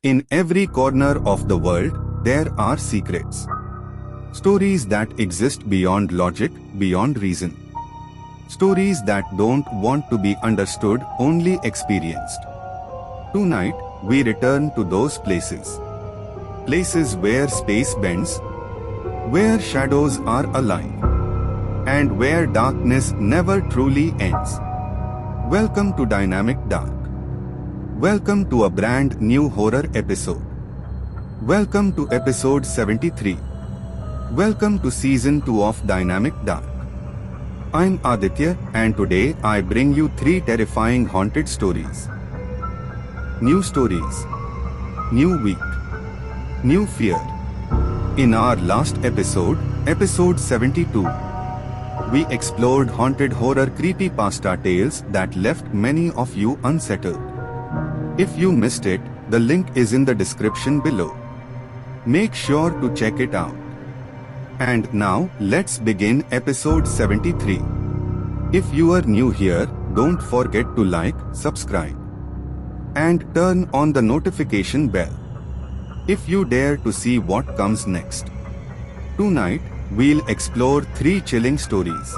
In every corner of the world, there are secrets. Stories that exist beyond logic, beyond reason. Stories that don't want to be understood, only experienced. Tonight, we return to those places. Places where space bends, where shadows are alive, and where darkness never truly ends. Welcome to Dynamic Dark. Welcome to a brand new horror episode. Welcome to episode 73. Welcome to season 2 of Dynamic Dark. I'm Aditya, and today I bring you 3 terrifying haunted stories. New stories, new week, new fear. In our last episode, episode 72, we explored haunted horror creepypasta tales that left many of you unsettled. If you missed it, the link is in the description below. Make sure to check it out. And now, let's begin episode 73. If you are new here, don't forget to like, subscribe, and turn on the notification bell if you dare to see what comes next. Tonight, we'll explore 3 chilling stories,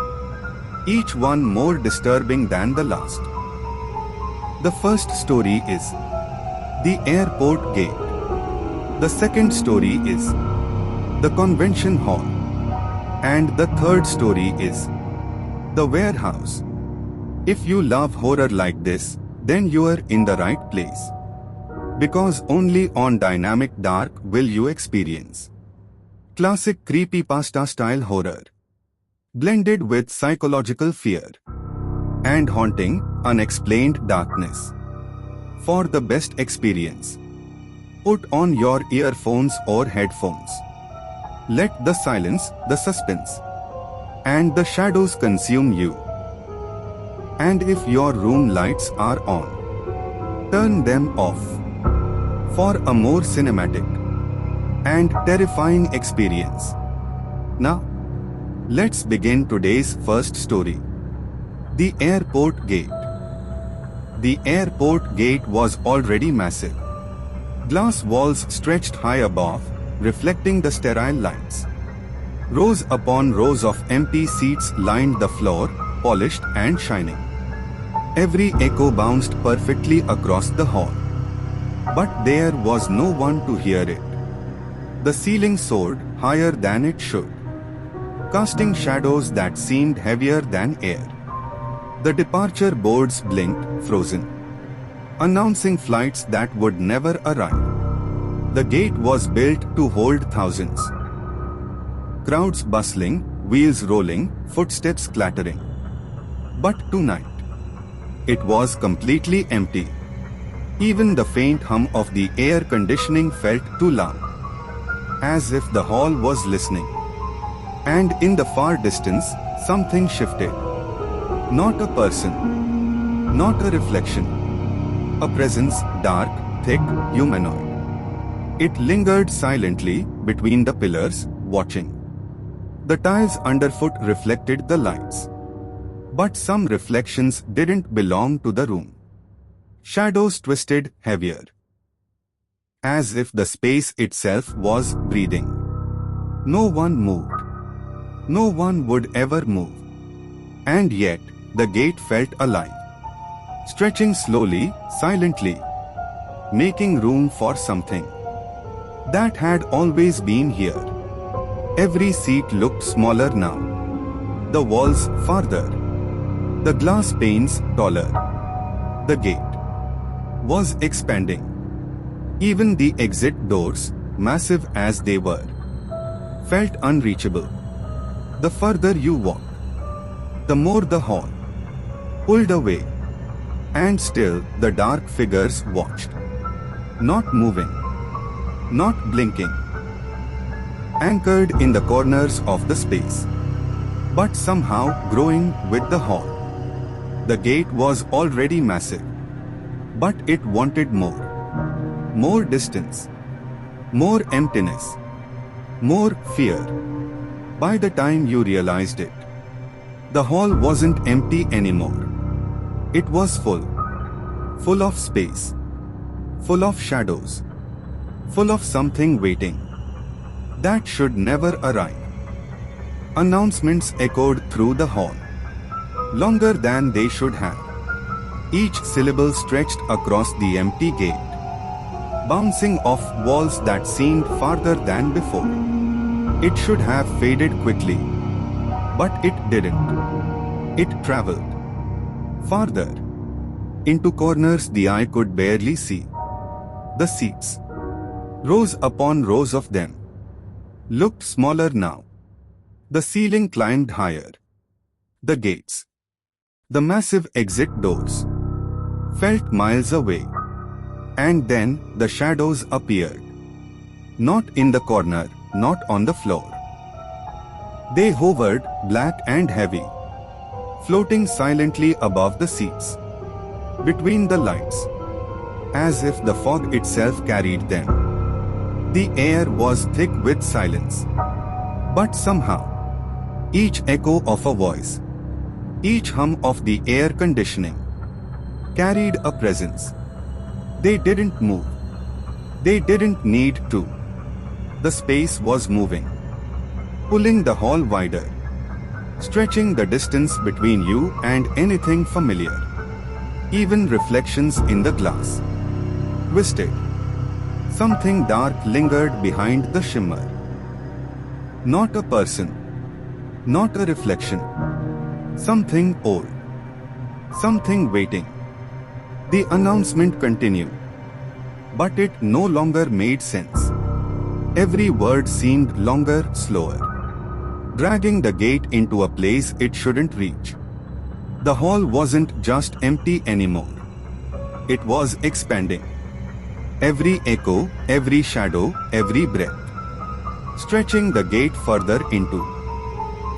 each one more disturbing than the last. The first story is the airport gate. The second story is the convention hall. And the third story is the warehouse. If you love horror like this, then you are in the right place. Because only on Dynamic Dark will you experience classic creepypasta style horror, blended with psychological fear and haunting, unexplained darkness. For the best experience, put on your earphones or headphones. Let the silence, the suspense, and the shadows consume you. And if your room lights are on, turn them off for a more cinematic and terrifying experience. Now, let's begin today's first story. The airport gate. The airport gate was already massive. Glass walls stretched high above, reflecting the sterile lines. Rows upon rows of empty seats lined the floor, polished and shining. Every echo bounced perfectly across the hall. But there was no one to hear it. The ceiling soared higher than it should, casting shadows that seemed heavier than air. The departure boards blinked, frozen, announcing flights that would never arrive. The gate was built to hold thousands. Crowds bustling, wheels rolling, footsteps clattering. But tonight, it was completely empty. Even the faint hum of the air conditioning felt too loud, as if the hall was listening. And in the far distance, something shifted. Not a person, not a reflection. A presence, dark, thick, humanoid. It lingered silently between the pillars, watching. The tiles underfoot reflected the lights. But some reflections didn't belong to the room. Shadows twisted heavier, as if the space itself was breathing. No one moved. No one would ever move. And yet, the gate felt alive, stretching slowly, silently, making room for something that had always been here. Every seat looked smaller now, the walls farther, the glass panes taller. The gate was expanding. Even the exit doors, massive as they were, felt unreachable. The further you walked, the more the hall pulled away. And still the dark figures watched, not moving, not blinking, anchored in the corners of the space, but somehow growing with the hall. The gate was already massive, but it wanted more. More distance, more emptiness, more fear. By the time you realized it, the hall wasn't empty anymore. It was full of space, full of shadows, full of something waiting that should never arrive. Announcements echoed through the hall, longer than they should have. Each syllable stretched across the empty gate, bouncing off walls that seemed farther than before. It should have faded quickly, but it didn't. It traveled farther, into corners the eye could barely see. The seats, rows upon rows of them, looked smaller now. The ceiling climbed higher. The gates, the massive exit doors, felt miles away. And then the shadows appeared. Not in the corner, not on the floor. They hovered, black and heavy, floating silently above the seats, between the lights, as if the fog itself carried them. The air was thick with silence. But somehow, each echo of a voice, each hum of the air conditioning, carried a presence. They didn't move. They didn't need to. The space was moving, pulling the hall wider, stretching the distance between you and anything familiar. Even reflections in the glass twisted. Something dark lingered behind the shimmer. Not a person, not a reflection. Something old, something waiting. The announcement continued, but it no longer made sense. Every word seemed longer, slower, dragging the gate into a place it shouldn't reach. The hall wasn't just empty anymore. It was expanding. Every echo, every shadow, every breath, stretching the gate further into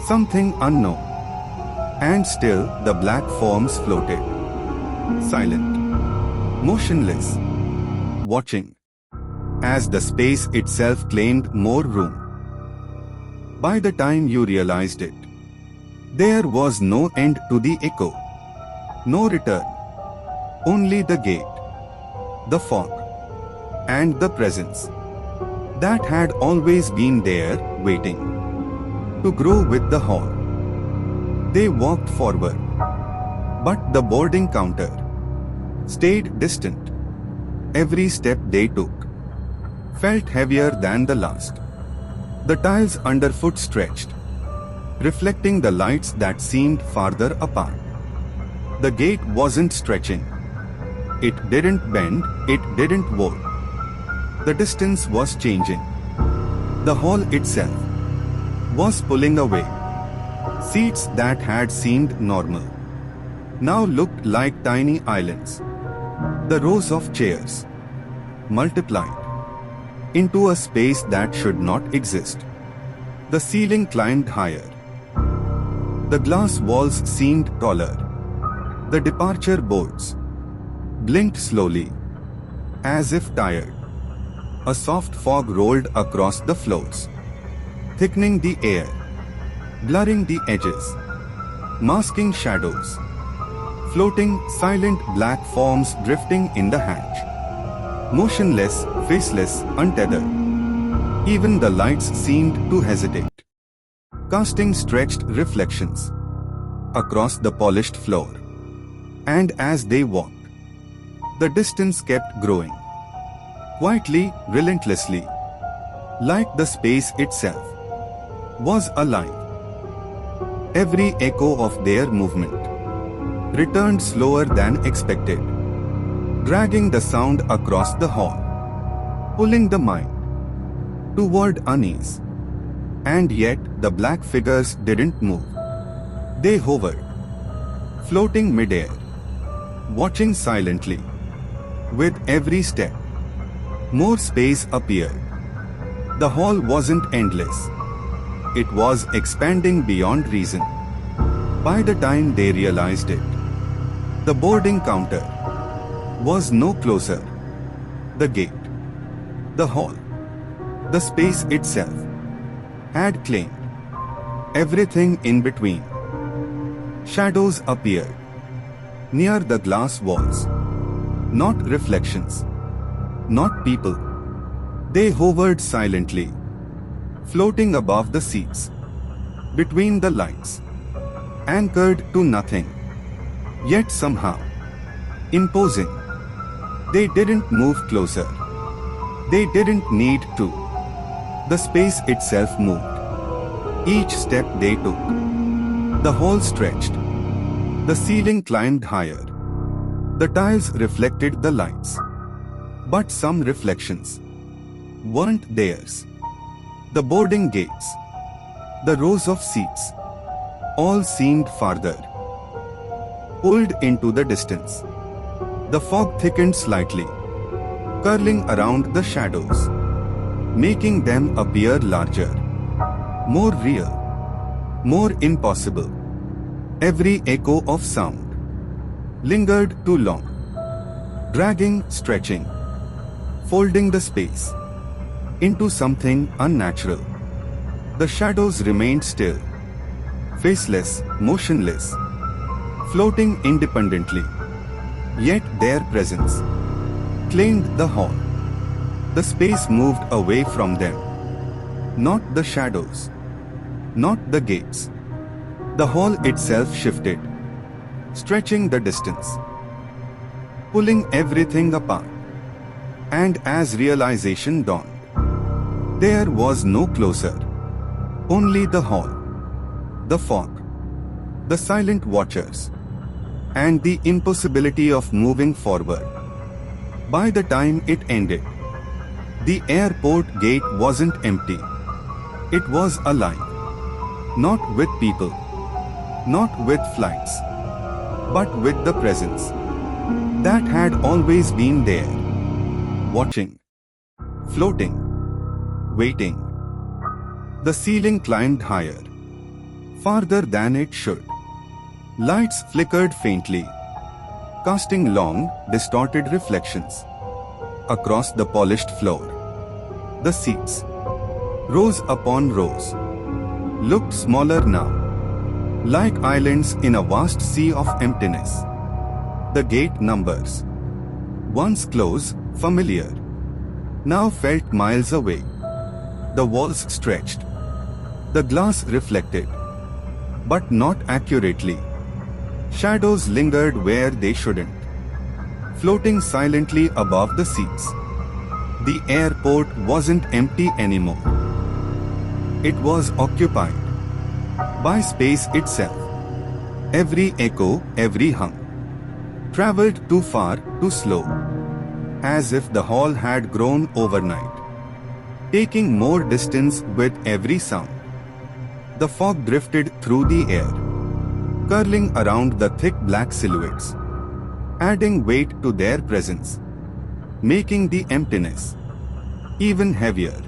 something unknown. And still the black forms floated, silent, motionless, watching, as the space itself claimed more room. By the time you realized it, there was no end to the echo, no return, only the gate, the fog, and the presence that had always been there, waiting to grow with the hall. They walked forward, but the boarding counter stayed distant. Every step they took felt heavier than the last. The tiles underfoot stretched, reflecting the lights that seemed farther apart. The gate wasn't stretching. It didn't bend, it didn't warp. The distance was changing. The hall itself was pulling away. Seats that had seemed normal now looked like tiny islands. The rows of chairs multiplied into a space that should not exist. The ceiling climbed higher. The glass walls seemed taller. The departure boards blinked slowly, as if tired. A soft fog rolled across the floors, thickening the air, blurring the edges, masking shadows. Floating, silent black forms drifting in the hatch. Motionless, faceless, untethered. Even the lights seemed to hesitate, casting stretched reflections across the polished floor. And as they walked, the distance kept growing, quietly, relentlessly, like the space itself was alive. Every echo of their movement returned slower than expected, dragging the sound across the hall, pulling the mind toward unease. And yet the black figures didn't move. They hovered, floating midair, watching silently. With every step, more space appeared. The hall wasn't endless. It was expanding beyond reason. By the time they realized it, the boarding counter was no closer. The gate, the hall, the space itself had claimed everything in between. Shadows appeared near the glass walls. Not reflections, not people, They hovered silently, floating above the seats, between the lights, anchored to nothing, yet somehow imposing. They didn't move closer. They didn't need to. The space itself moved. Each step they took, the hall stretched. The ceiling climbed higher. The tiles reflected the lights. But some reflections weren't theirs. The boarding gates, the rows of seats, all seemed farther, pulled into the distance. The fog thickened slightly, curling around the shadows, making them appear larger, more real, more impossible. Every echo of sound lingered too long, dragging, stretching, folding the space into something unnatural. The shadows remained still, faceless, motionless, floating independently. Yet their presence claimed the hall. The space moved away from them. Not the shadows, not the gates. The hall itself shifted, stretching the distance, pulling everything apart. And as realization dawned, there was no closer, only the hall, the fog, the silent watchers, and the impossibility of moving forward. By the time it ended, the airport gate wasn't empty. It was alive, not with people, not with flights, but with the presence that had always been there, watching, floating, waiting. The ceiling climbed higher, farther than it should. Lights flickered faintly, casting long, distorted reflections across the polished floor. The seats, rows upon rows, looked smaller now, like islands in a vast sea of emptiness. The gate numbers, once close, familiar, now felt miles away. The walls stretched. The glass reflected, but not accurately. Shadows lingered where they shouldn't, floating silently above the seats. The airport wasn't empty anymore. It was occupied by space itself. Every echo, every hum, traveled too far, too slow, as if the hall had grown overnight, taking more distance with every sound. The fog drifted through the air, curling around the thick black silhouettes, adding weight to their presence, making the emptiness even heavier.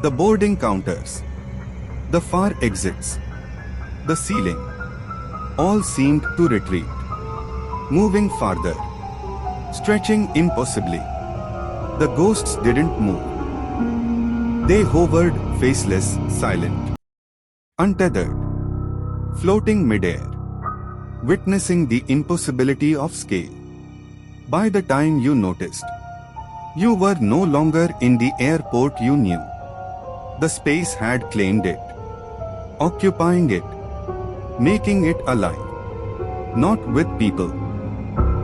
The boarding counters, the far exits, the ceiling, all seemed to retreat, moving farther, stretching impossibly. The ghosts didn't move. They hovered, faceless, silent, untethered, floating midair, witnessing the impossibility of scale. By the time you noticed, you were no longer in the airport you knew. The space had claimed it, occupying it, making it alive, not with people,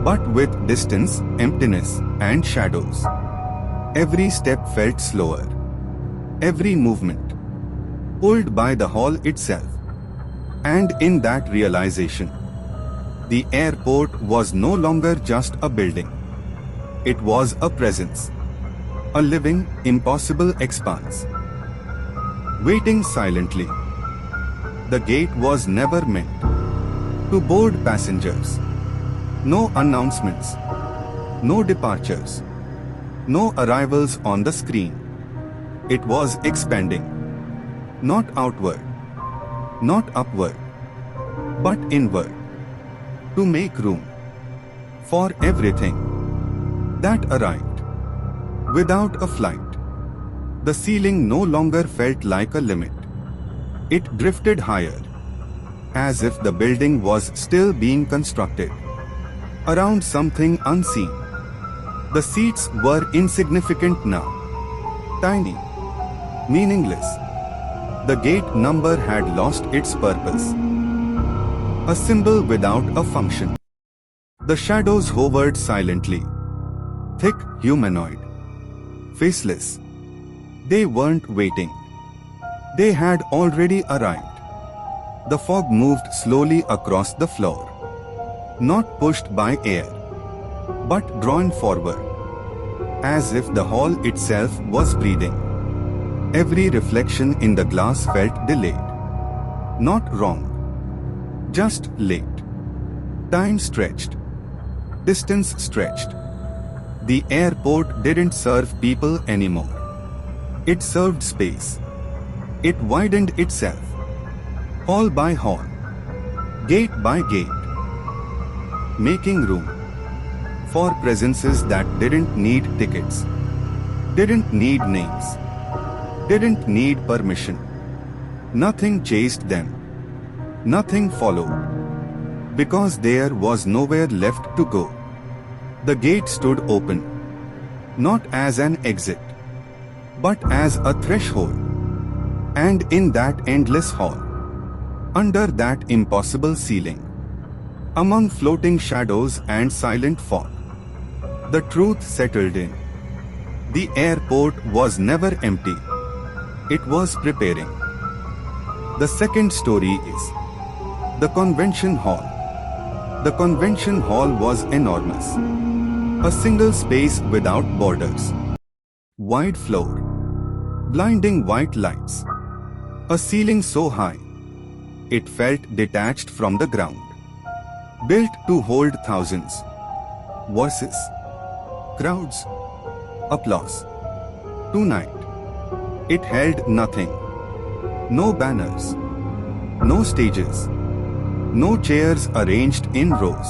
but with distance, emptiness, and shadows. Every step felt slower, every movement pulled by the hall itself. And in that realization, the airport was no longer just a building. It was a presence, a living, impossible expanse, waiting silently. The gate was never meant to board passengers. No announcements, no departures, no arrivals on the screen. It was expanding, not outward, not upward, but inward, to make room for everything that arrived. Without a flight, the ceiling no longer felt like a limit. It drifted higher, as if the building was still being constructed around something unseen. The seats were insignificant now, Tiny. Meaningless. The gate number had lost its purpose. A symbol without a function. The shadows hovered silently. Thick, humanoid. Faceless. They weren't waiting. They had already arrived. The fog moved slowly across the floor. Not pushed by air, but drawn forward. As if the hall itself was breathing. Every reflection in the glass felt delayed. Not wrong. Just late. Time stretched. Distance stretched. The airport didn't serve people anymore. It served space. It widened itself. Hall by hall. Gate by gate. Making room for presences that didn't need tickets. Didn't need names. Didn't need permission. Nothing chased them. Nothing followed. Because there was nowhere left to go. The gate stood open. Not as an exit, but as a threshold. And in that endless hall, under that impossible ceiling, among floating shadows and silent fog, the truth settled in. The airport was never empty. It was preparing. The second story is the convention hall. The convention hall was enormous. A single space without borders. Wide floor. Blinding white lights. A ceiling so high, it felt detached from the ground. Built to hold thousands. Voices. Crowds. Applause. Tonight, it held nothing. No banners. No stages. No chairs arranged in rows.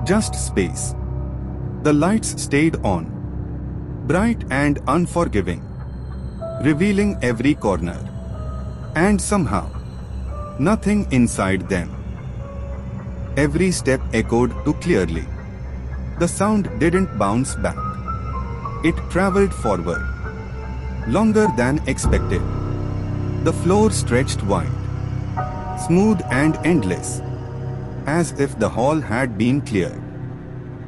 Just space. The lights stayed on. Bright and unforgiving. Revealing every corner. And somehow, nothing inside them. Every step echoed too clearly. The sound didn't bounce back. It traveled forward. Longer than expected. The floor stretched wide. Smooth and endless. As if the hall had been cleared.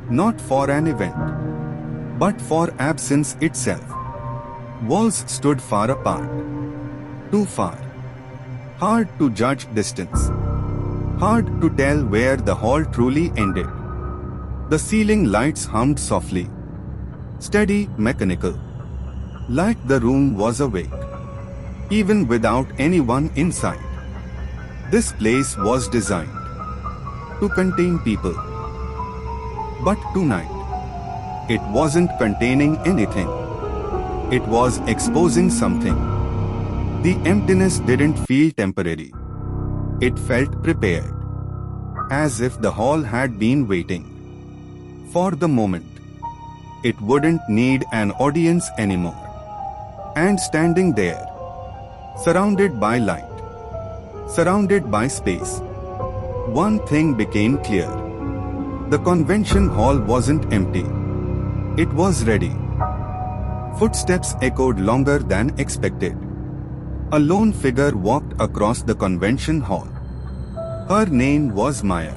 Not for an event, but for absence itself. Walls stood far apart. Too far. Hard to judge distance. Hard to tell where the hall truly ended. The ceiling lights hummed softly. Steady, mechanical. Like the room was awake. Even without anyone inside. This place was designed to contain people. But tonight, it wasn't containing anything. It was exposing something. The emptiness didn't feel temporary. It felt prepared. As if the hall had been waiting for the moment. It wouldn't need an audience anymore. And standing there, surrounded by light, surrounded by space, one thing became clear. The convention hall wasn't empty. It was ready. Footsteps echoed longer than expected. A lone figure walked across the convention hall. Her name was Maya.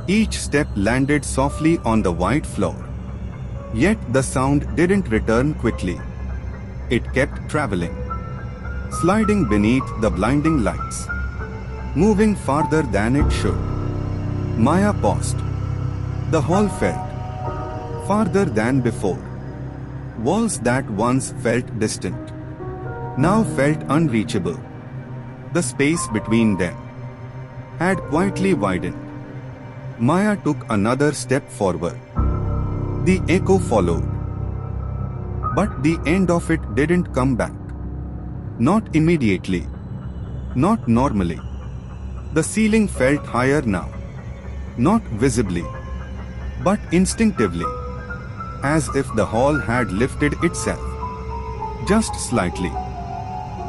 Each step landed softly on the white floor. Yet the sound didn't return quickly. It kept traveling. Sliding beneath the blinding lights. Moving farther than it should. Maya paused. The hall felt farther than before. Walls that once felt distant now felt unreachable. The space between them had quietly widened. Maya took another step forward. The echo followed. But the end of it didn't come back. Not immediately. Not normally. The ceiling felt higher now. Not visibly, but instinctively. As if the hall had lifted itself. Just slightly.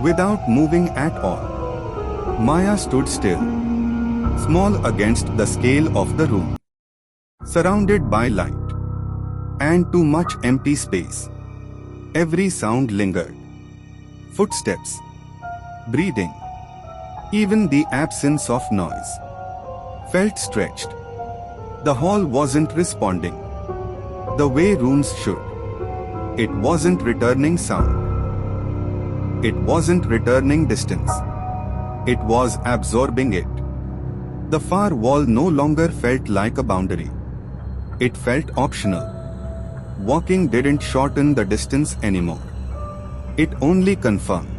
Without moving at all. Maya stood still. Small against the scale of the room. Surrounded by light. And too much empty space. Every sound lingered. Footsteps, breathing, even the absence of noise felt stretched. The hall wasn't responding the way rooms should. It wasn't returning sound. It wasn't returning distance. It was absorbing it. The far wall no longer felt like a boundary. It felt optional. Walking didn't shorten the distance anymore. It only confirmed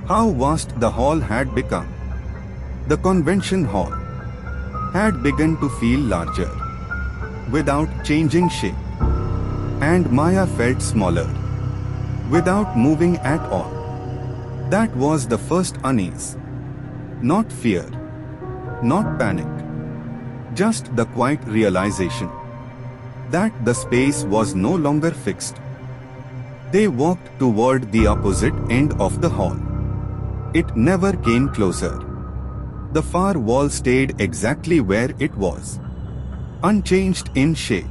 how vast the hall had become. The convention hall had begun to feel larger without changing shape. And Maya felt smaller without moving at all. That was the first unease. Not fear, not panic, just the quiet realization that the space was no longer fixed. They walked toward the opposite end of the hall. It never came closer. The far wall stayed exactly where it was, unchanged in shape,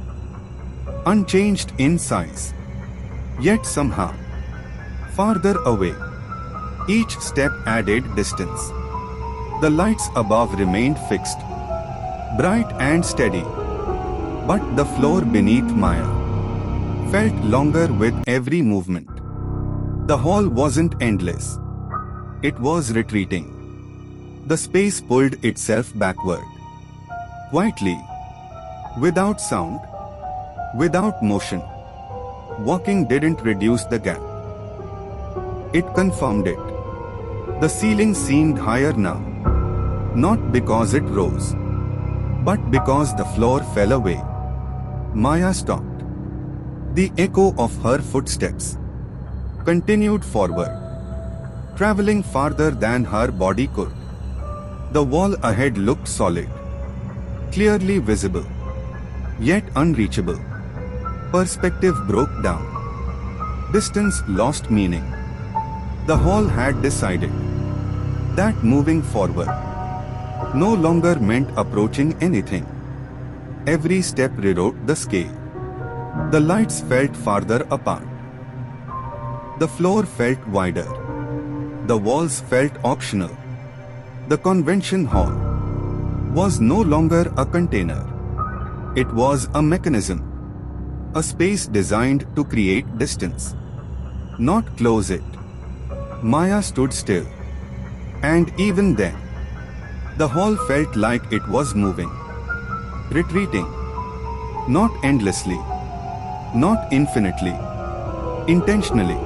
unchanged in size. Yet somehow, farther away, each step added distance. The lights above remained fixed, bright and steady, but the floor beneath Maya felt longer with every movement. The hall wasn't endless. It was retreating. The space pulled itself backward, quietly, without sound, without motion. Walking didn't reduce the gap. It confirmed it. The ceiling seemed higher now, not because it rose, but because the floor fell away. Maya stopped. The echo of her footsteps continued forward, traveling farther than her body could. The wall ahead looked solid, clearly visible, yet unreachable. Perspective broke down. Distance lost meaning. The hall had decided that moving forward no longer meant approaching anything. Every step rewrote the scale. The lights felt farther apart. The floor felt wider. The walls felt optional. The convention hall was no longer a container. It was a mechanism, a space designed to create distance, not close it. Maya stood still, and even then, the hall felt like it was moving, retreating, not endlessly, not infinitely, intentionally.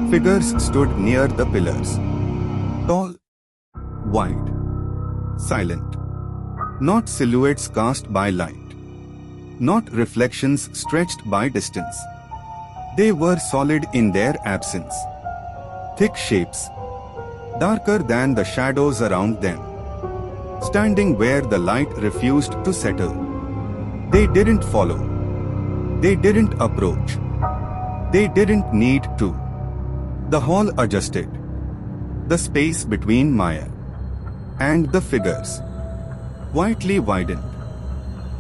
Figures stood near the pillars, tall, wide, silent, not silhouettes cast by light, not reflections stretched by distance. They were solid in their absence. Thick shapes, darker than the shadows around them, standing where the light refused to settle. They didn't follow. They didn't approach. They didn't need to. The hall adjusted. The space between Maya and the figures quietly widened.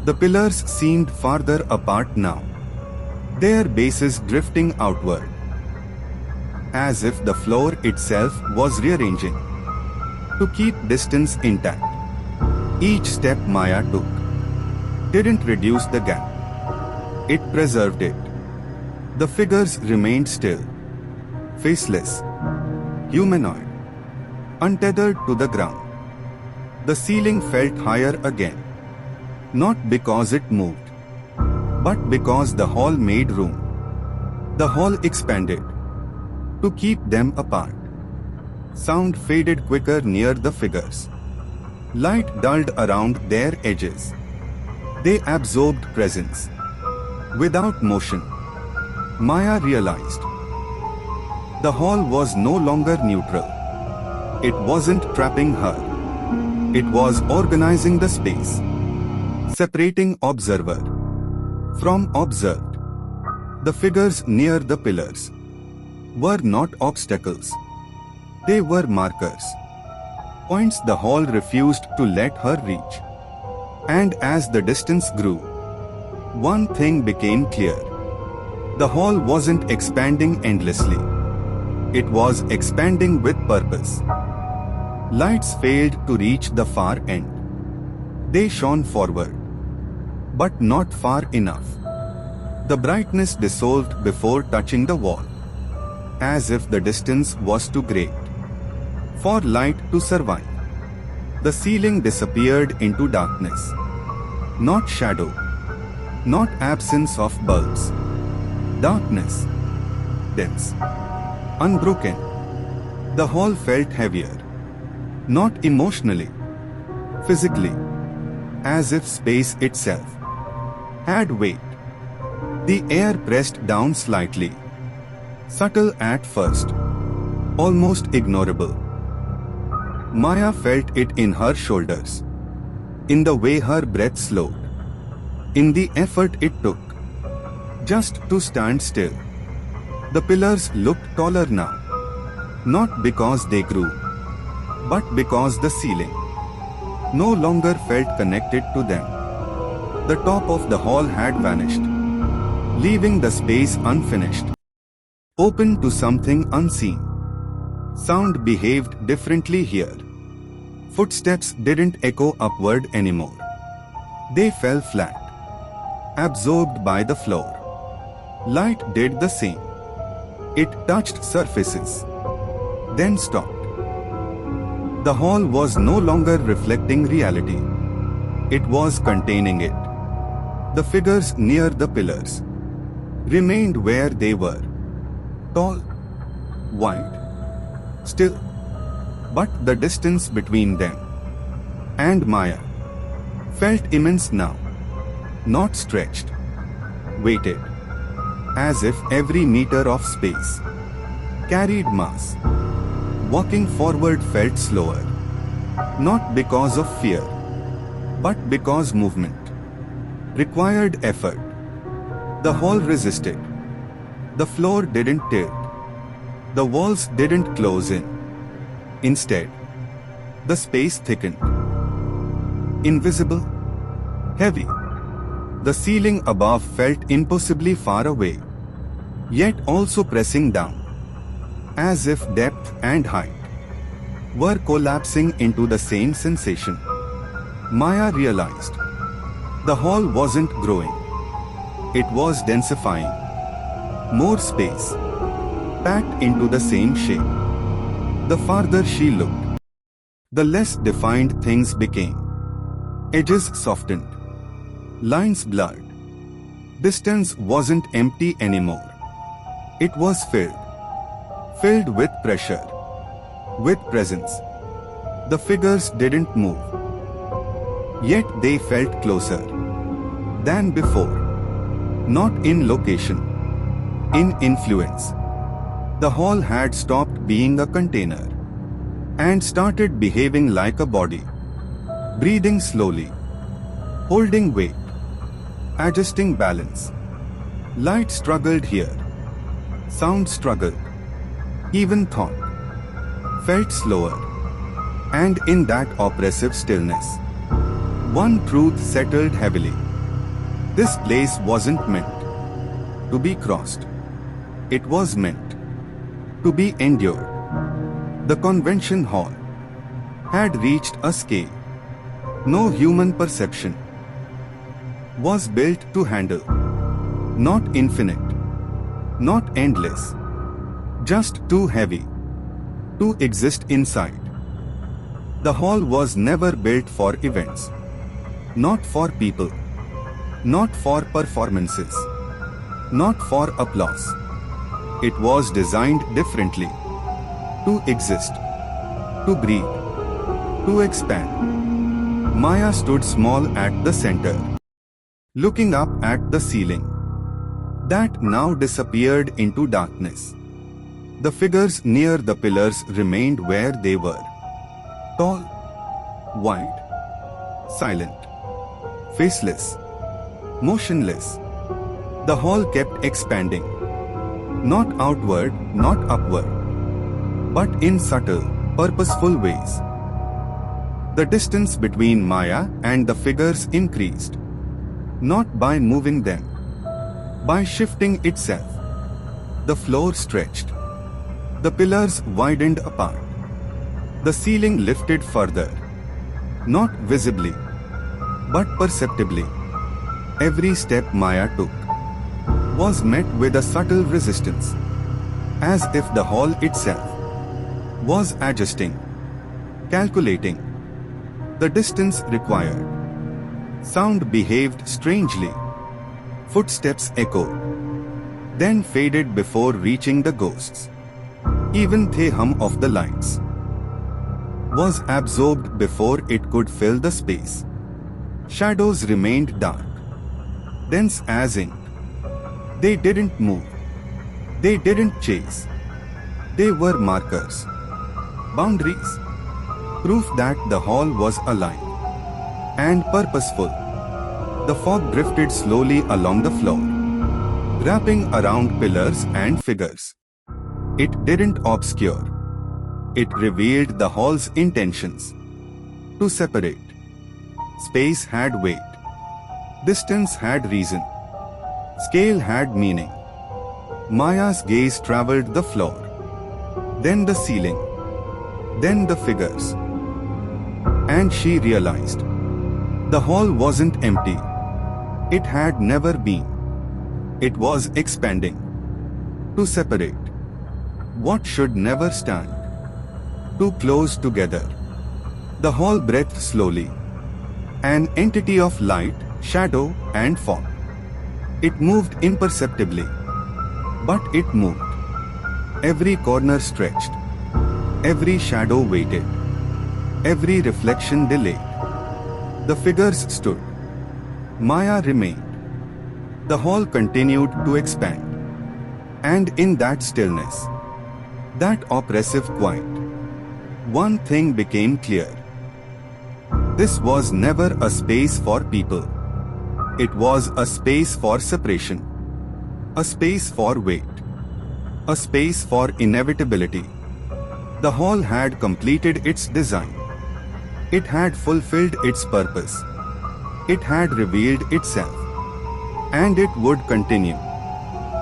The pillars seemed farther apart now, their bases drifting outward, as if the floor itself was rearranging to keep distance intact. Each step Maya took didn't reduce the gap. It preserved it. The figures remained still, faceless, humanoid, untethered to the ground. The ceiling felt higher again, not because it moved, but because the hall made room. The hall expanded to keep them apart. Sound faded quicker near the figures. Light dulled around their edges. They absorbed presence. Without motion, Maya realized the hall was no longer neutral. It wasn't trapping her. It was organizing the space, separating observer from observed. The figures near the pillars were not obstacles. They were markers, points the hall refused to let her reach. And as the distance grew, one thing became clear. The hall wasn't expanding endlessly. It was expanding with purpose. Lights failed to reach the far end. They shone forward, but not far enough. The brightness dissolved before touching the wall, as if the distance was too great for light to survive. The ceiling disappeared into darkness. Not shadow, not absence of bulbs. Darkness, dense, unbroken. The hall felt heavier, not emotionally, physically, as if space itself had weight. The air pressed down slightly, subtle at first, almost ignorable. Maya felt it in her shoulders, in the way her breath slowed, in the effort it took just to stand still. The pillars looked taller now, not because they grew, but because the ceiling no longer felt connected to them. The top of the hall had vanished, leaving the space unfinished, open to something unseen. Sound behaved differently here. Footsteps didn't echo upward anymore. They fell flat, absorbed by the floor. Light did the same. It touched surfaces, then stopped. The hall was no longer reflecting reality. It was containing it. The figures near the pillars remained where they were. Tall, wide, still. But the distance between them and Maya felt immense now. Not stretched, weighted, as if every meter of space carried mass. Walking forward felt slower, not because of fear, but because movement required effort. The hall resisted. The floor didn't tilt. The walls didn't close in. Instead, the space thickened. Invisible, heavy. The ceiling above felt impossibly far away, yet also pressing down, as if depth and height were collapsing into the same sensation. Maya realized the hall wasn't growing. It was densifying. More space, packed into the same shape. The farther she looked, the less defined things became. Edges softened, lines blurred. Distance wasn't empty anymore. It was filled with pressure, with presence. The figures didn't move, yet they felt closer than before. Not in location, in influence. The hall had stopped being a container and started behaving like a body, breathing slowly, holding weight, adjusting balance. Light struggled here, sound struggled, even thought felt slower. And in that oppressive stillness, one truth settled heavily. This place wasn't meant to be crossed. It was meant to be endured. The convention hall had reached a scale no human perception was built to handle. Not infinite, not endless, just too heavy to exist inside. The hall was never built for events, not for people, not for performances, not for applause. It was designed differently, to exist, to breathe, to expand. Maya stood small at the center, looking up at the ceiling that now disappeared into darkness. The figures near the pillars remained where they were. Tall, wide, silent, faceless, motionless. The hall kept expanding. Not outward, not upward, but in subtle, purposeful ways. The distance between Maya and the figures increased, not by moving them, By shifting itself, the floor stretched. The pillars widened apart. The ceiling lifted further. Not visibly, but perceptibly. Every step Maya took was met with a subtle resistance, as if the hall itself was adjusting, calculating the distance required. Sound behaved strangely. Footsteps echoed, then faded before reaching the ghosts. Even the hum of the lights was absorbed before it could fill the space. Shadows remained dark, dense as ink. They didn't move. They didn't chase. They were markers, boundaries, proof that the hall was alive and purposeful. The fog drifted slowly along the floor, wrapping around pillars and figures. It didn't obscure. It revealed the hall's intentions. To separate. Space had weight. Distance had reason. Scale had meaning. Maya's gaze traveled the floor, then the ceiling, then the figures. And she realized the hall wasn't empty. It had never been. It was expanding. To separate what should never stand. Too close together. The hall breathed slowly. An entity of light, shadow, and fog. It moved imperceptibly. But it moved. Every corner stretched. Every shadow waited. Every reflection delayed. The figures stood. Maya remained. The hall continued to expand. And in that stillness, that oppressive quiet, one thing became clear. This was never a space for people. It was a space for separation. A space for weight. A space for inevitability. The hall had completed its design. It had fulfilled its purpose. It had revealed itself. And it would continue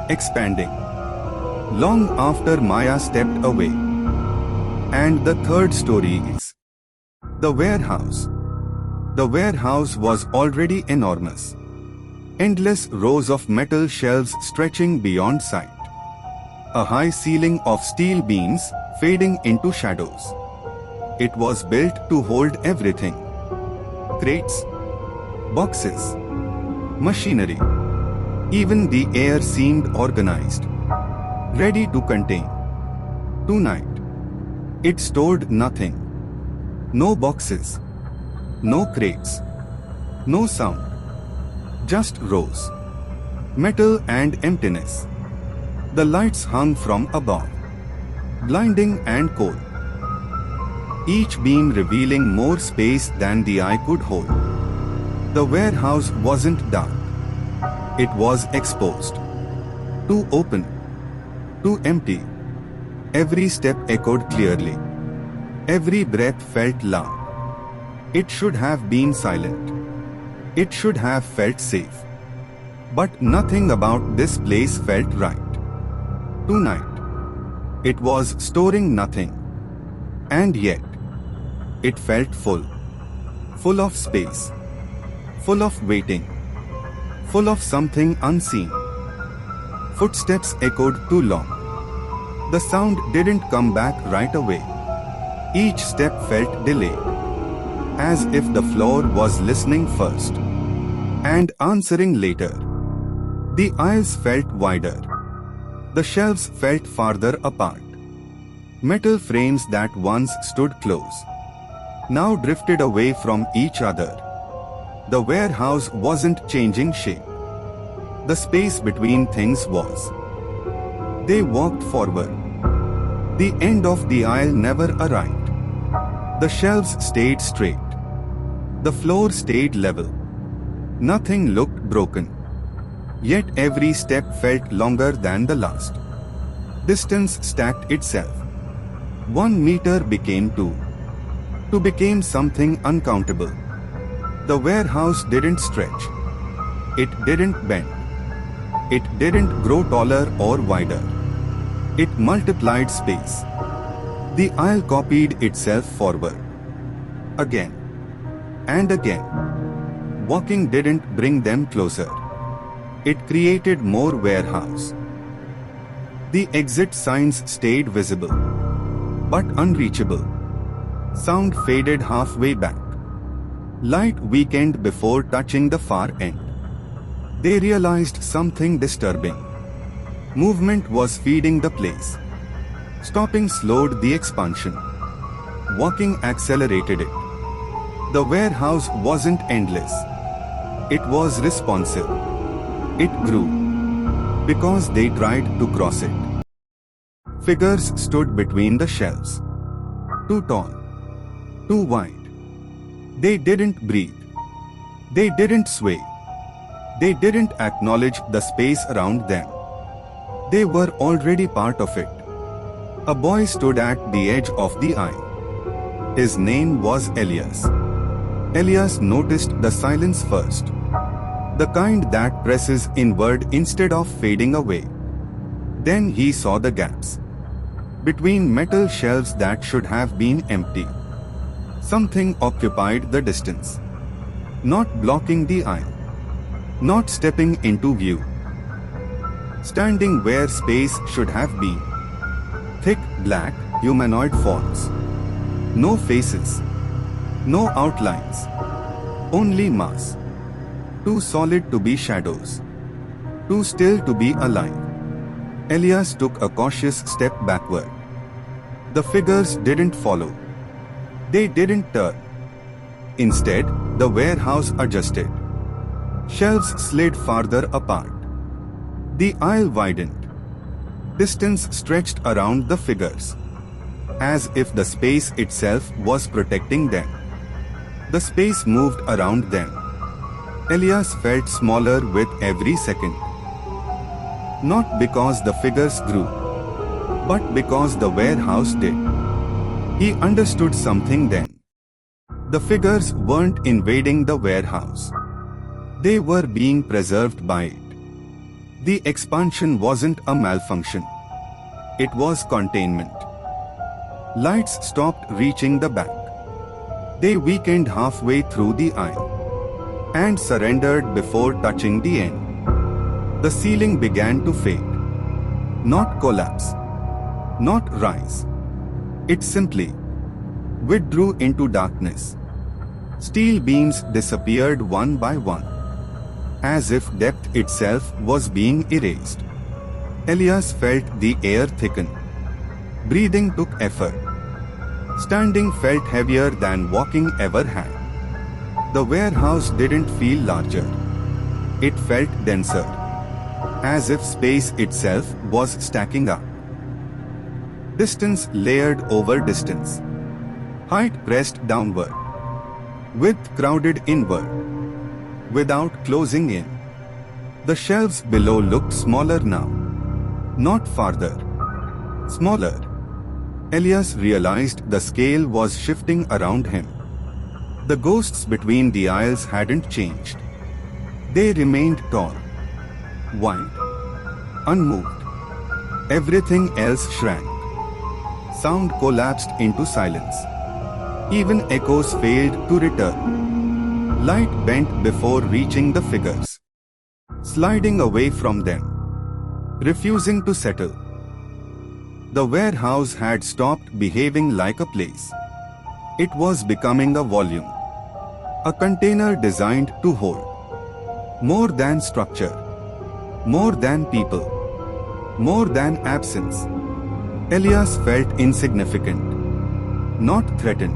expanding long after Maya stepped away. And the third story is the warehouse. The warehouse was already enormous. Endless rows of metal shelves stretching beyond sight. A high ceiling of steel beams fading into shadows. It was built to hold everything. Crates, boxes, machinery. Even the air seemed organized, ready to contain. Tonight, it stored nothing. No boxes, no crates, no sound. Just rows, metal and emptiness. The lights hung from above, blinding and cold. Each beam revealing more space than the eye could hold. The warehouse wasn't dark. It was exposed. Too open. Too empty. Every step echoed clearly. Every breath felt loud. It should have been silent. It should have felt safe. But nothing about this place felt right. Tonight, it was storing nothing. And yet, it felt full. Full of space. Full of waiting. Full of something unseen. Footsteps echoed too long. The sound didn't come back right away. Each step felt delayed, as if the floor was listening first and answering later. The aisles felt wider. The shelves felt farther apart. Metal frames that once stood close now drifted away from each other. The warehouse wasn't changing shape. The space between things was. They walked forward. The end of the aisle never arrived. The shelves stayed straight. The floor stayed level. Nothing looked broken. Yet every step felt longer than the last. Distance stacked itself. 1 meter became 2. 2 became something uncountable. The warehouse didn't stretch. It didn't bend. It didn't grow taller or wider. It multiplied space. The aisle copied itself forward. Again and again. Walking didn't bring them closer. It created more warehouse. The exit signs stayed visible, but unreachable. Sound faded halfway back. Light weakened before touching the far end. They realized something disturbing. Movement was feeding the place. Stopping slowed the expansion. Walking accelerated it. The warehouse wasn't endless. It was responsive. It grew. Because they tried to cross it. Figures stood between the shelves. Too tall. Too wide. They didn't breathe. They didn't sway. They didn't acknowledge the space around them. They were already part of it. A boy stood at the edge of the aisle. His name was Elias. Elias noticed the silence first. The kind that presses inward instead of fading away. Then he saw the gaps. Between metal shelves that should have been empty. Something occupied the distance. Not blocking the aisle. Not stepping into view. Standing where space should have been. Thick, black, humanoid forms. No faces. No outlines. Only mass. Too solid to be shadows. Too still to be alive. Elias took a cautious step backward. The figures didn't follow. They didn't turn. Instead, the warehouse adjusted. Shelves slid farther apart. The aisle widened. Distance stretched around the figures. As if the space itself was protecting them. The space moved around them. Elias felt smaller with every second. Not because the figures grew, but because the warehouse did. He understood something then. The figures weren't invading the warehouse. They were being preserved by it. The expansion wasn't a malfunction. It was containment. Lights stopped reaching the back. They weakened halfway through the aisle and surrendered before touching the end. The ceiling began to fade. Not collapse. Not rise. It simply withdrew into darkness. Steel beams disappeared one by one, as if depth itself was being erased. Elias felt the air thicken. Breathing took effort. Standing felt heavier than walking ever had. The warehouse didn't feel larger. It felt denser, as if space itself was stacking up. Distance layered over distance. Height pressed downward. Width crowded inward. Without closing in. The shelves below looked smaller now. Not farther. Smaller. Elias realized the scale was shifting around him. The ghosts between the aisles hadn't changed. They remained tall, wide, unmoved. Everything else shrank. Sound collapsed into silence. Even echoes failed to return. Light bent before reaching the figures, sliding away from them, refusing to settle. The warehouse had stopped behaving like a place. It was becoming a volume, a container designed to hold more than structure, more than people, more than absence. Elias felt insignificant, not threatened,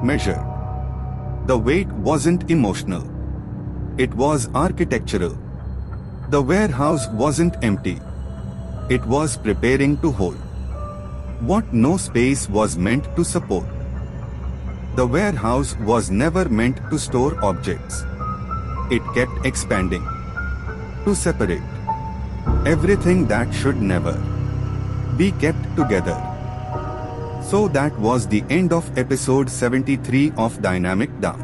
measured. The weight wasn't emotional. It was architectural. The warehouse wasn't empty. It was preparing to hold what no space was meant to support. The warehouse was never meant to store objects. It kept expanding, to separate everything that should never be kept together. So that was the end of episode 73 of Dynamic Dark.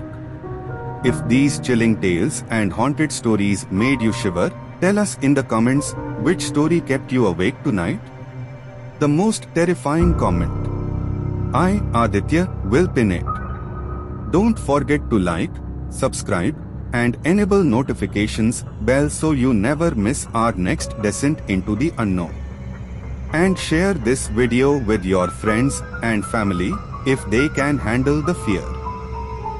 If these chilling tales and haunted stories made you shiver, Tell us in the comments which story kept you awake tonight. The most terrifying comment. I, Aditya, will pin it. Don't forget to like, subscribe, and enable notifications bell so you never miss our next descent into the unknown. And share this video with your friends and family if they can handle the fear.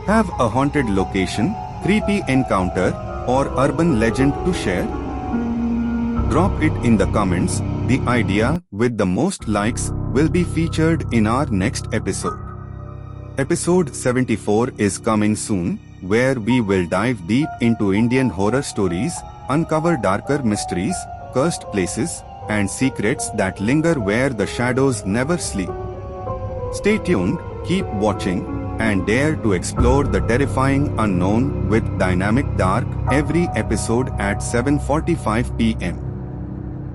Have a haunted location, creepy encounter, or urban legend to share? Drop it in the comments. The idea with the most likes will be featured in our next episode. Episode 74 is coming soon, where we will dive deep into Indian horror stories, uncover darker mysteries, cursed places, and secrets that linger where the shadows never sleep. Stay tuned, keep watching, and dare to explore the terrifying unknown with Dynamic Dark every episode at 7:45 p.m.